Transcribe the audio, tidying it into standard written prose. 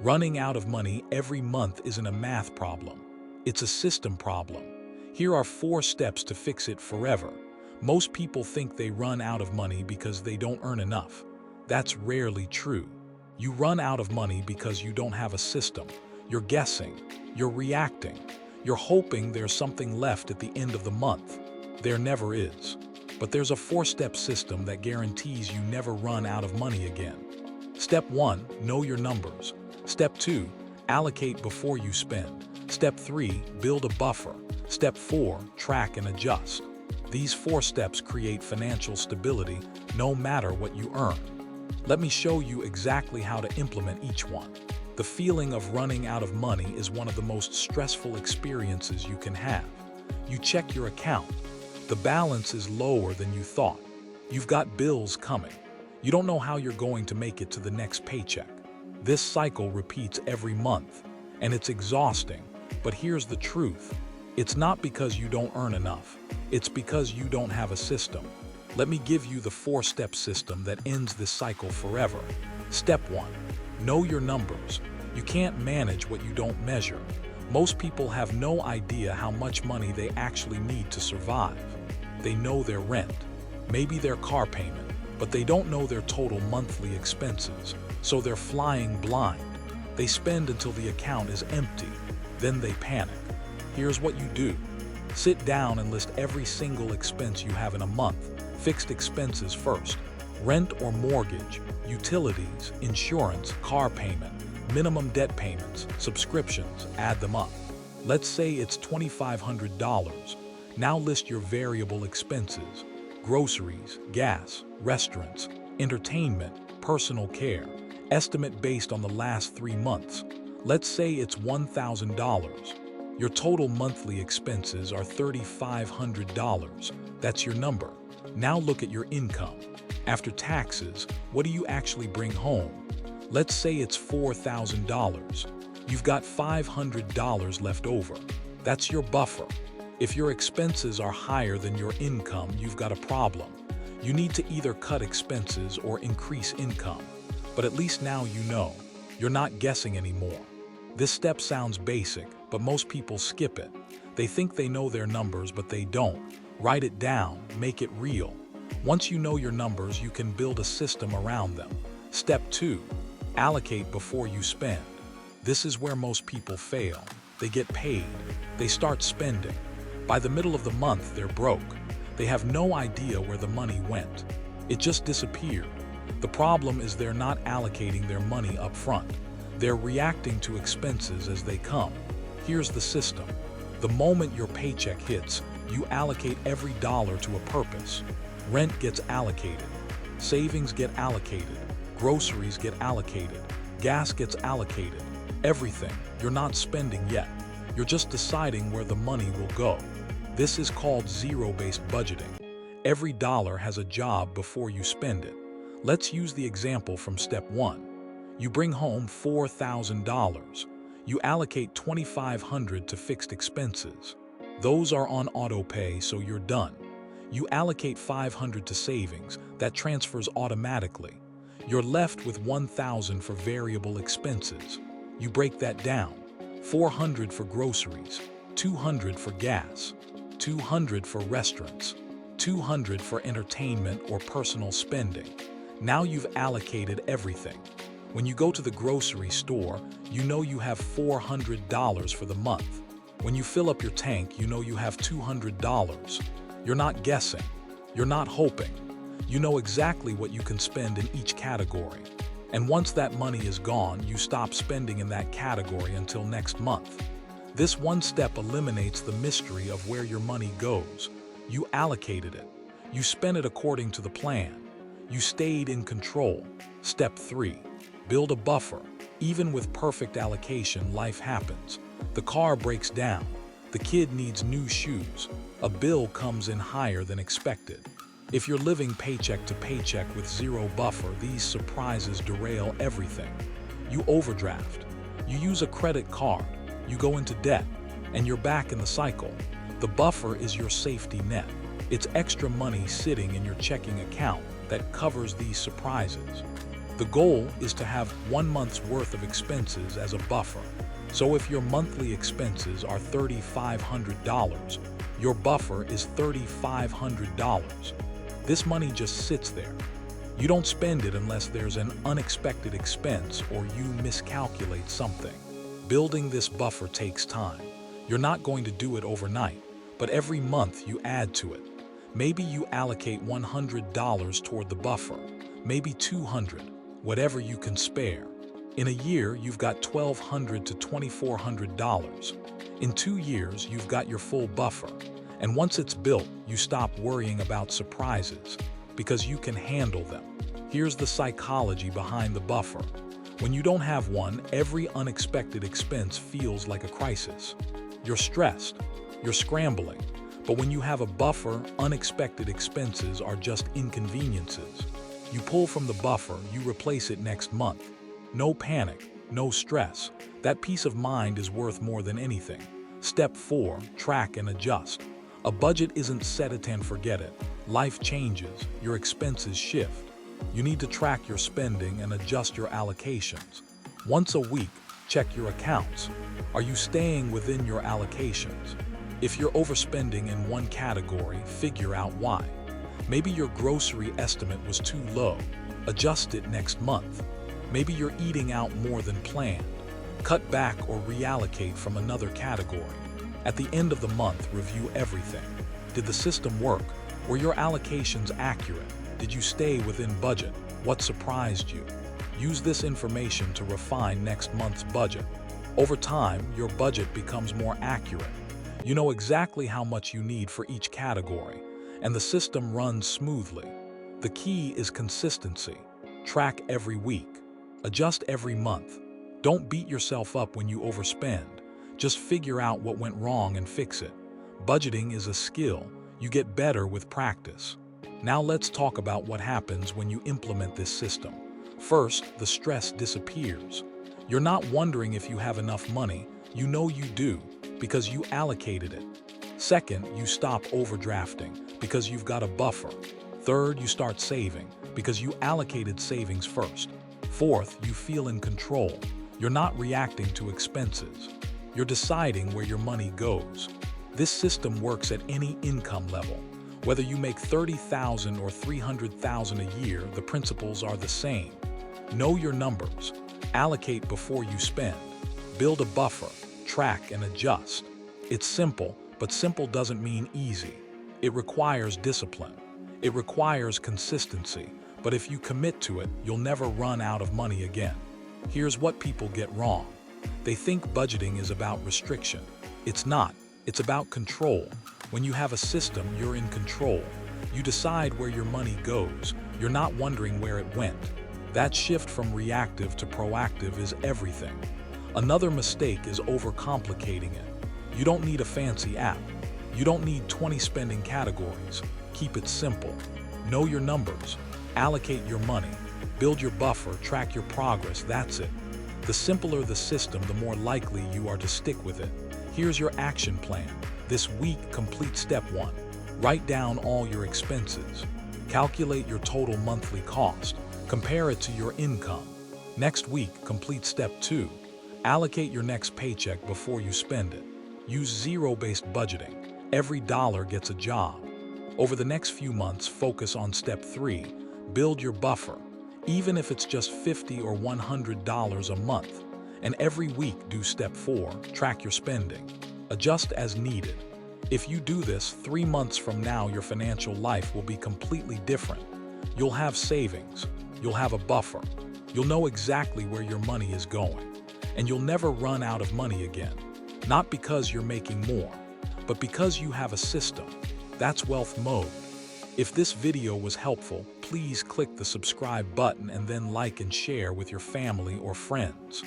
Running out of money every month isn't a math problem. It's a system problem. Here are 4 steps to fix it forever. Most people think they run out of money because they don't earn enough. That's rarely true. You run out of money because you don't have a system. You're guessing. You're reacting. You're hoping there's something left at the end of the month. There never is. But there's a 4-step system that guarantees you never run out of money again. Step 1, know your numbers. Step 2, allocate before you spend. Step 3, build a buffer. Step 4, track and adjust. These 4 steps create financial stability no matter what you earn. Let me show you exactly how to implement each one. The feeling of running out of money is one of the most stressful experiences you can have. You check your account. The balance is lower than you thought. You've got bills coming. You don't know how you're going to make it to the next paycheck. This cycle repeats every month, and it's exhausting. But here's the truth. It's not because you don't earn enough. It's because you don't have a system. Let me give you the 4-step system that ends this cycle forever. Step 1, know your numbers. You can't manage what you don't measure. Most people have no idea how much money they actually need to survive. They know their rent, maybe their car payment, but they don't know their total monthly expenses. So they're flying blind. They spend until the account is empty. Then they panic. Here's what you do. Sit down and list every single expense you have in a month. Fixed expenses first. Rent or mortgage, utilities, insurance, car payment, minimum debt payments, subscriptions, add them up. Let's say it's $2,500. Now list your variable expenses. Groceries, gas, restaurants, entertainment, personal care. Estimate based on the last 3 months. Let's say it's $1,000. Your total monthly expenses are $3,500. That's your number. Now look at your income. After taxes, what do you actually bring home? Let's say it's $4,000. You've got $500 left over. That's your buffer. If your expenses are higher than your income, you've got a problem. You need to either cut expenses or increase income. But at least now you know. You're not guessing anymore. This step sounds basic, but most people skip it. They think they know their numbers, but they don't. Write it down, make it real. Once you know your numbers, you can build a system around them. Step 2, allocate before you spend. This is where most people fail. They get paid. They start spending. By the middle of the month, they're broke. They have no idea where the money went. It just disappeared. The problem is they're not allocating their money up front. They're reacting to expenses as they come. Here's the system. The moment your paycheck hits, you allocate every dollar to a purpose. Rent gets allocated. Savings get allocated. Groceries get allocated. Gas gets allocated. Everything. You're not spending yet. You're just deciding where the money will go. This is called zero-based budgeting. Every dollar has a job before you spend it. Let's use the example from step 1. You bring home $4,000. You allocate $2,500 to fixed expenses. Those are on auto pay, so you're done. You allocate $500 to savings. That transfers automatically. You're left with $1,000 for variable expenses. You break that down. $400 for groceries, $200 for gas, $200 for restaurants, $200 for entertainment or personal spending. Now you've allocated everything. When you go to the grocery store, you know you have $400 for the month. When you fill up your tank, you know you have $200. You're not guessing. You're not hoping. You know exactly what you can spend in each category. And once that money is gone, you stop spending in that category until next month. This one step eliminates the mystery of where your money goes. You allocated it. You spent it according to the plan. You stayed in control. Step 3, build a buffer. Even with perfect allocation, life happens. The car breaks down. The kid needs new shoes. A bill comes in higher than expected. If you're living paycheck to paycheck with zero buffer, these surprises derail everything. You overdraft. You use a credit card. You go into debt. And you're back in the cycle. The buffer is your safety net. It's extra money sitting in your checking account that covers these surprises. The goal is to have 1 month's worth of expenses as a buffer. So if your monthly expenses are $3,500, your buffer is $3,500. This money just sits there. You don't spend it unless there's an unexpected expense or you miscalculate something. Building this buffer takes time. You're not going to do it overnight, but every month you add to it. Maybe you allocate $100 toward the buffer, maybe $200, whatever you can spare. In a year, you've got $1,200 to $2,400. In 2 years, you've got your full buffer. And once it's built, you stop worrying about surprises because you can handle them. Here's the psychology behind the buffer. When you don't have one, every unexpected expense feels like a crisis. You're stressed, you're scrambling. But when you have a buffer, unexpected expenses are just inconveniences. You pull from the buffer, you replace it next month. No panic, no stress. That peace of mind is worth more than anything. Step 4, track and adjust. A budget isn't set it and forget it. Life changes, your expenses shift. You need to track your spending and adjust your allocations. Once a week, check your accounts. Are you staying within your allocations? If you're overspending in one category, figure out why. Maybe your grocery estimate was too low. Adjust it next month. Maybe you're eating out more than planned. Cut back or reallocate from another category. At the end of the month, review everything. Did the system work? Were your allocations accurate? Did you stay within budget? What surprised you? Use this information to refine next month's budget. Over time, your budget becomes more accurate. You know exactly how much you need for each category, and the system runs smoothly. The key is consistency. Track every week. Adjust every month. Don't beat yourself up when you overspend. Just figure out what went wrong and fix it. Budgeting is a skill. You get better with practice. Now let's talk about what happens when you implement this system. First, the stress disappears. You're not wondering if you have enough money. You know you do, because you allocated it. Second, you stop overdrafting, because you've got a buffer. Third, you start saving, because you allocated savings first. Fourth, you feel in control. You're not reacting to expenses. You're deciding where your money goes. This system works at any income level. Whether you make $30,000 or $300,000 a year, the principles are the same. Know your numbers. Allocate before you spend. Build a buffer. Track and adjust. It's simple, but simple doesn't mean easy. It requires discipline. It requires consistency. But if you commit to it, you'll never run out of money again. Here's what people get wrong. They think budgeting is about restriction. It's not. It's about control. When you have a system, you're in control. You decide where your money goes. You're not wondering where it went. That shift from reactive to proactive is everything. Another mistake is overcomplicating it. You don't need a fancy app. You don't need 20 spending categories. Keep it simple. Know your numbers. Allocate your money. Build your buffer. Track your progress. That's it. The simpler the system, the more likely you are to stick with it. Here's your action plan. This week, complete step 1. Write down all your expenses. Calculate your total monthly cost. Compare it to your income. Next week, complete step 2. Allocate your next paycheck before you spend it. Use zero-based budgeting. Every dollar gets a job. Over the next few months, focus on step 3. Build your buffer. Even if it's just $50 or $100 a month. And every week, do step 4. Track your spending. Adjust as needed. If you do this, 3 months from now, your financial life will be completely different. You'll have savings. You'll have a buffer. You'll know exactly where your money is going. And you'll never run out of money again. Not because you're making more, but because you have a system. That's wealth mode. If this video was helpful, please click the subscribe button and then like and share with your family or friends.